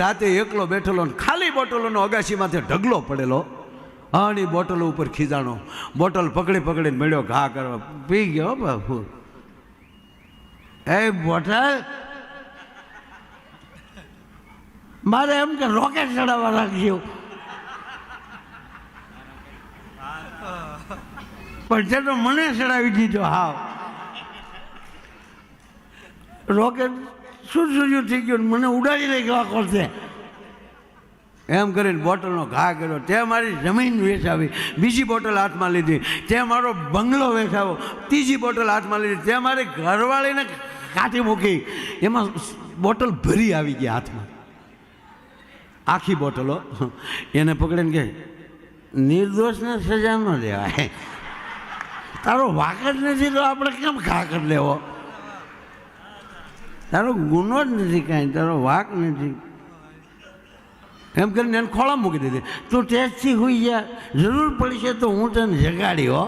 રાતે એકલો બેઠેલો ને ખાલી બોટલોનો અગાશીમાંથી ઢગલો પડેલો અને બોટલો ઉપર ખીજાણો, બોટલ પકડી પકડીને મળ્યો ઘા કરવા, પી ગયો બાપુ. એ બોટલ મારે એમ કે રોકેટ ચડાવવા રાખજો, પણ તે તો મને ચડાવી દીધો. હાવ રોકેટ શું થઈ ગયું, મને ઉડાડી નાખ્યો આખો છે. એમ કરીને બોટલનો ઘા કર્યો. તે મારી જમીન વેચાવી, બીજી બોટલ હાથમાં લીધી. તે મારો બંગલો વેચાવો, ત્રીજી બોટલ હાથમાં લીધી. તે મારી ઘરવાળીને કાઢી મૂકી. એમાં બોટલ ભરી આવી ગઈ હાથમાં, આખી બોટલો. એને પકડીને કહે, નિર્દોષને સજા ન દેવાય, તારો વાક જ નથી તો આપણે કેમ ઘા કરી લેવો? તારો ગુનો જ નથી કાંઈ, તારો વાક નથી. એમ કરીને એને ખોળા મૂકી દીધી. તું ટેસ્ટથી હોઈ જા, જરૂર પડશે તો હું તને જગાડી હો.